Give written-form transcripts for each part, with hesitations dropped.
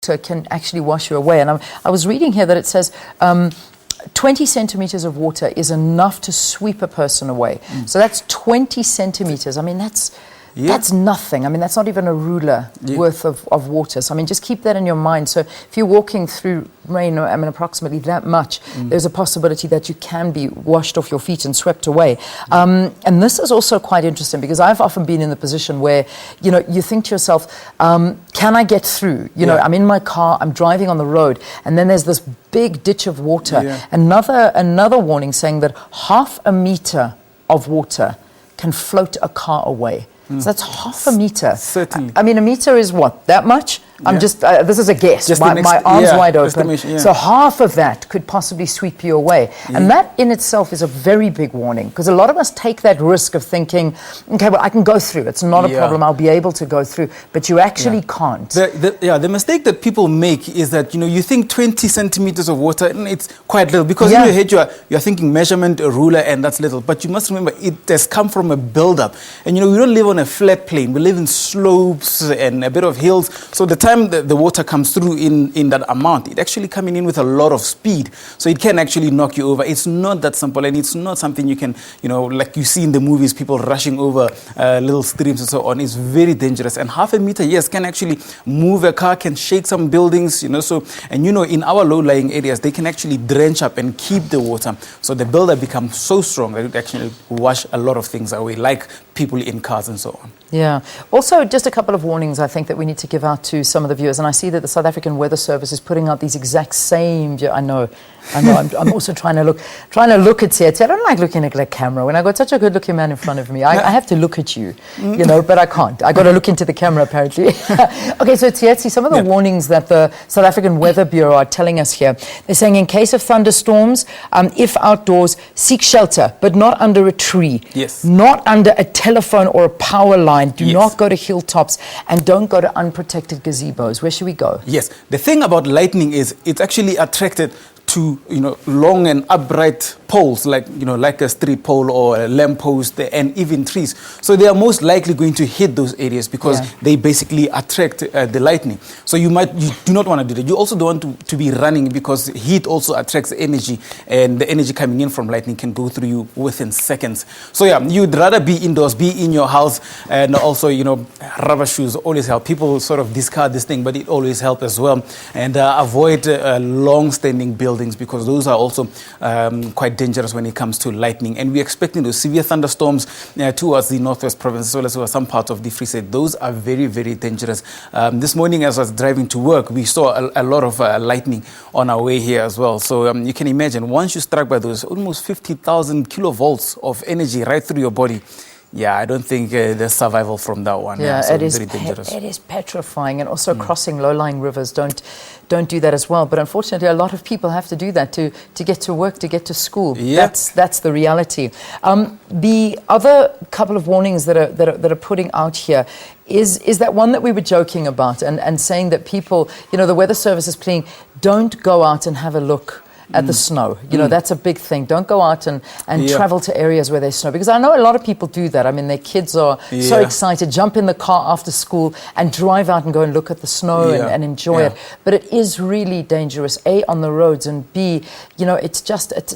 can actually wash you away. And I was reading here that it says 20 centimeters of water is enough to sweep a person away. So that's 20 centimeters. I mean, that's nothing. I mean, that's not even a ruler worth of water. So, I mean, just keep that in your mind. So if you're walking through rain, I mean, approximately that much, there's a possibility that you can be washed off your feet and swept away. And this is also quite interesting because I've often been in the position where, you know, you think to yourself, can I get through? You know, I'm in my car, I'm driving on the road, and then there's this big ditch of water. Another warning saying that half a meter of water can float a car away. So that's half a meter. Certainly. I mean, a meter is what? That much? I'm just, this is a guess. Just my arm's wide open. Yeah. So half of that could possibly sweep you away. And that in itself is a very big warning because a lot of us take that risk of thinking, okay, well, I can go through. It's not a problem. I'll be able to go through. But you actually can't. The mistake that people make is that, you know, you think 20 centimeters of water, and it's quite little. Because in your head, you're thinking measurement, a ruler, and that's little. But you must remember, it has come from a build-up. And, you know, we don't live on a flat plane. We live in slopes and a bit of hills. So the time the water comes through in that amount, it actually coming in with a lot of speed. So it can actually knock you over. It's not that simple, and it's not something you can, you know, like you see in the movies, people rushing over little streams and so on. It's very dangerous. And half a meter, yes, can actually move a car, can shake some buildings, you know. So, and you know, in our low-lying areas, they can actually drench up and keep the water. So the buildup becomes so strong that it actually wash a lot of things away, like people in cars and so on. Yeah. Also, just a couple of warnings I think that we need to give out to some of the viewers. And I see that the South African Weather Service is putting out these exact same. I know. I'm also trying to look at Tsietsi. I don't like looking at the camera. When I got such a good-looking man in front of me, I have to look at you, you know, but I can't. I got to look into the camera apparently. Okay, so Tsietsi, some of the warnings that the South African Weather Bureau are telling us here. They're saying in case of thunderstorms, if outdoors, seek shelter, but not under a tree. Yes. Not under a telephone or a power line. Do not go to hilltops, and don't go to unprotected gazebos. Where should we go? Yes. The thing about lightning is it's actually attracted to, you know, long and upright poles, like, you know, like a street pole or a lamp post, and even trees. So they are most likely going to hit those areas because they basically attract the lightning. So you do not want to do that. You also don't want to be running because heat also attracts energy, and the energy coming in from lightning can go through you within seconds. So yeah, you'd rather be indoors, be in your house, and also, you know, rubber shoes always help. People sort of discard this thing, but it always helps as well. And avoid long-standing buildings, because those are also quite dangerous when it comes to lightning. And we're expecting those severe thunderstorms towards the northwest province, as well as some parts of the Free State. Those are very, very dangerous. This morning, as I was driving to work, we saw a lot of lightning on our way here as well. So you can imagine, once you're struck by those, almost 50,000 kilovolts of energy right through your body. Yeah, I don't think there's survival from that one. Yeah, so it is. Very dangerous. It is petrifying, and also crossing low-lying rivers. Don't do that as well. But unfortunately, a lot of people have to do that to get to work, to get to school. Yeah. That's the reality. The other couple of warnings that are putting out here is that one that we were joking about and saying that people, you know, the Weather Service is pleading, don't go out and have a look at the snow. You know, that's a big thing. Don't go out and travel to areas where there's snow. Because I know a lot of people do that. I mean, their kids are so excited, jump in the car after school and drive out and go and look at the snow and enjoy it. But it is really dangerous, A, on the roads, and B, you know, it's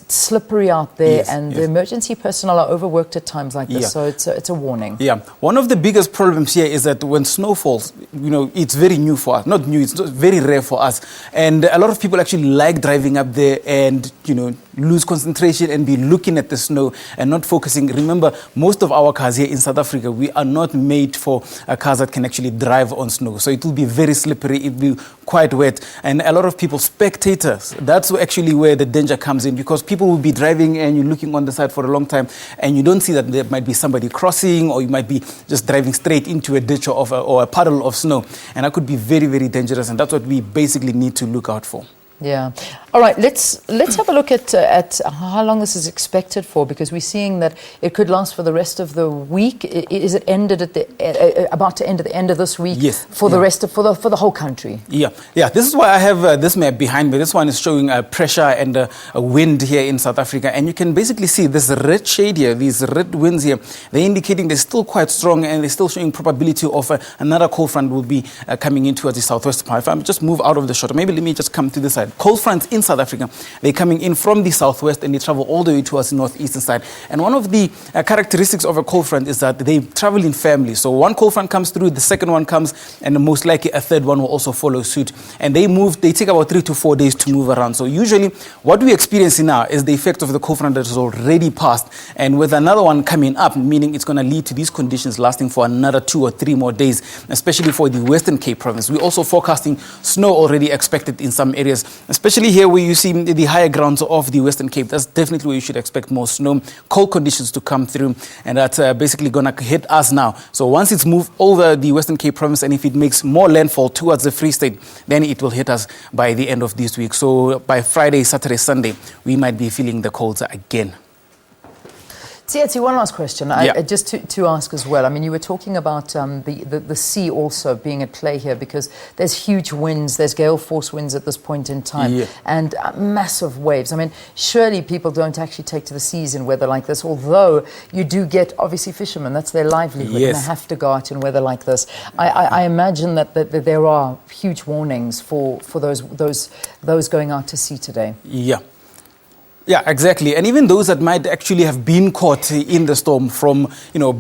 slippery out there, and the emergency personnel are overworked at times like this. So it's a warning. Yeah. One of the biggest problems here is that when snow falls, you know, it's very new for us. Not new, it's very rare for us. And a lot of people actually like driving up there and, you know, lose concentration and be looking at the snow and not focusing. Remember, most of our cars here in South Africa, we are not made for cars that can actually drive on snow. So it will be very slippery, it will be quite wet. And a lot of people, spectators, that's actually where the danger comes in, because people will be driving and you're looking on the side for a long time and you don't see that there might be somebody crossing, or you might be just driving straight into a ditch or a puddle of snow. And that could be very, very dangerous. And that's what we basically need to look out for. Yeah. All right, let's have a look at how long this is expected for, because we're seeing that it could last for the rest of the week. Is it ended at the about to end at the end of this week? Yes. For the rest of for the whole country. Yeah. This is why I have this map behind me. This one is showing pressure and a wind here in South Africa, and you can basically see this red shade here, these red winds here. They're indicating they're still quite strong, and they're still showing probability of another cold front will be coming in towards the southwest part. If I just move out of the shot, maybe let me just come to this side. Cold fronts in South Africa, they're coming in from the southwest, and they travel all the way towards the northeastern side. And one of the characteristics of a cold front is that they travel in families. So one cold front comes through, the second one comes, and most likely a third one will also follow suit. And they take about 3 to 4 days to move around. So usually what we're experiencing now is the effect of the cold front that is already passed. And with another one coming up, meaning it's going to lead to these conditions lasting for another 2 or 3 more days, especially for the Western Cape province. We're also forecasting snow already expected in some areas, especially here where you see the higher grounds of the Western Cape. That's definitely where you should expect more snow, cold conditions to come through, and that's basically going to hit us now. So once it's moved over the Western Cape province, and if it makes more landfall towards the Free State, then it will hit us by the end of this week. So by Friday, Saturday, Sunday, we might be feeling the colds again. Tsietsi, one last question, just to ask as well. I mean, you were talking about the sea also being at play here, because there's huge winds, there's gale force winds at this point in time, and massive waves. I mean, surely people don't actually take to the seas in weather like this, although you do get, obviously, fishermen, that's their livelihood, and they have to go out in weather like this. I imagine that there are huge warnings for those going out to sea today. Yeah, exactly. And even those that might actually have been caught in the storm from,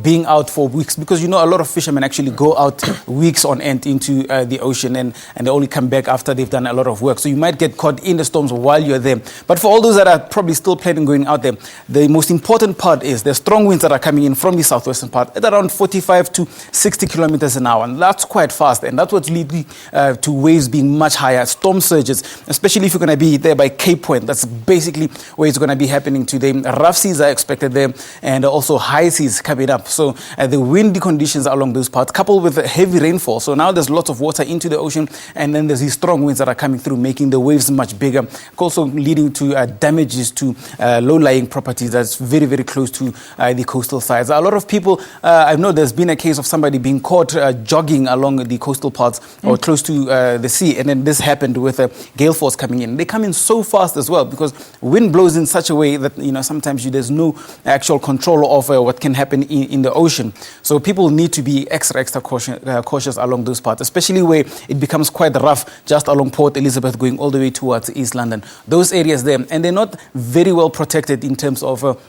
being out for weeks, because, a lot of fishermen actually go out weeks on end into the ocean, and they only come back after they've done a lot of work. So you might get caught in the storms while you're there. But for all those that are probably still planning going out there, the most important part is the strong winds that are coming in from the southwestern part at around 45 to 60 kilometers an hour. And that's quite fast. And that's what's leading to waves being much higher, storm surges, especially if you're going to be there by Cape Point. That's basically where it's going to be happening today. Rough seas are expected there, and also high seas coming up. So the windy conditions along those parts, coupled with heavy rainfall. So now there's lots of water into the ocean, and then there's these strong winds that are coming through, making the waves much bigger, also leading to damages to low-lying properties that's very, very close to the coastal sides. A lot of people, I know there's been a case of somebody being caught jogging along the coastal parts or close to the sea, and then this happened with a gale force coming in. They come in so fast as well, because wind blows in such a way that sometimes there's no actual control of what can happen in the ocean. So people need to be extra cautious along those parts, especially where it becomes quite rough just along Port Elizabeth going all the way towards East London. Those areas there, and they're not very well protected in terms of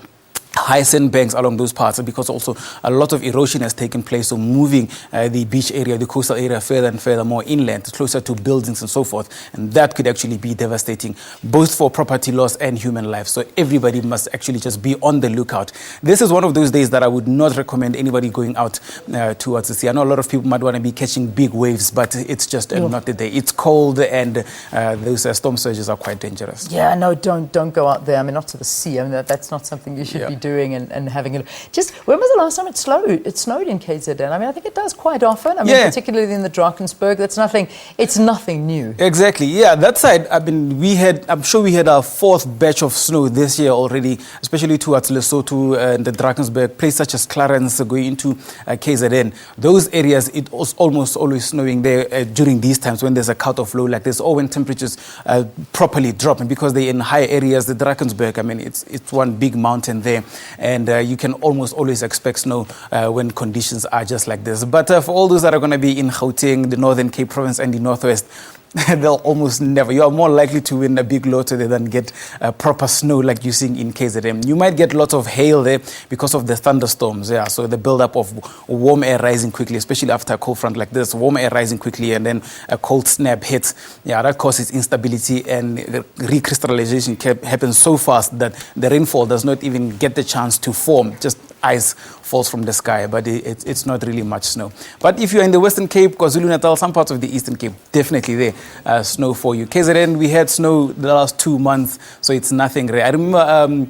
high sandbanks along those parts, because also a lot of erosion has taken place, so moving the beach area, the coastal area further and further more inland, closer to buildings and so forth, and that could actually be devastating both for property loss and human life. So everybody must actually just be on the lookout. This is one of those days that I would not recommend anybody going out towards the sea. I know a lot of people might want to be catching big waves, but it's just not the day. It's cold, and those storm surges are quite dangerous. Yeah, no, don't go out there. I mean, not to the sea. I mean, that's not something you should be doing and having a just. When was the last time it snowed in KZN? I mean, I think it does quite often. I mean, particularly in the Drakensberg. It's nothing new. Exactly. Yeah, that side. I mean, I'm sure we had our 4th batch of snow this year already, especially towards Lesotho and the Drakensberg, places such as Clarence going into KZN. Those areas, it was almost always snowing there during these times when there's a cut-off low like this, or when temperatures properly drop. And because they're in high areas, the Drakensberg, I mean, it's one big mountain there. And you can almost always expect snow when conditions are just like this. But for all those that are going to be in Gauteng, the Northern Cape Province, and the Northwest, they'll almost never. You are more likely to win a big lottery than get proper snow like you're seeing in KZN. You might get lots of hail there because of the thunderstorms. Yeah, so the buildup of warm air rising quickly, especially after a cold front like this, warm air rising quickly, and then a cold snap hits. Yeah, that causes instability, and recrystallization happens so fast that the rainfall does not even get the chance to form. Just ice falls from the sky, but it's not really much snow. But if you're in the Western Cape, KwaZulu-Natal, some parts of the Eastern Cape, definitely there, snow for you. KZN, we had snow the last 2 months, so it's nothing rare. I remember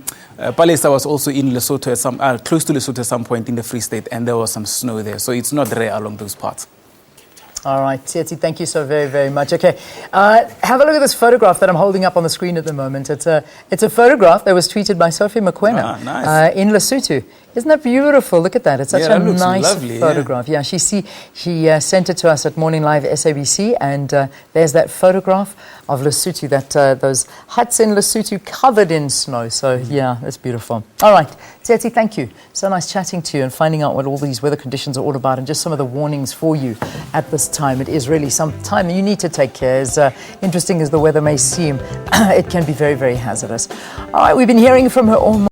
Palesa was also in Lesotho, close to Lesotho at some point in the Free State, and there was some snow there, so it's not rare along those parts. All right, Tsietsi, thank you so very, very much. Okay, have a look at this photograph that I'm holding up on the screen at the moment. It's a photograph that was tweeted by Sophie Mokoena nice. In Lesotho. Isn't that beautiful? Look at that. It's such a nice lovely, photograph. Yeah, she sent it to us at Morning Live SABC, and there's that photograph of Lesotho, those huts in Lesotho covered in snow. So, yeah, that's beautiful. All right, Tsietsi, thank you. So nice chatting to you and finding out what all these weather conditions are all about and just some of the warnings for you at this time. It is really some time you need to take care. As interesting as the weather may seem, it can be very, very hazardous. All right, we've been hearing from her all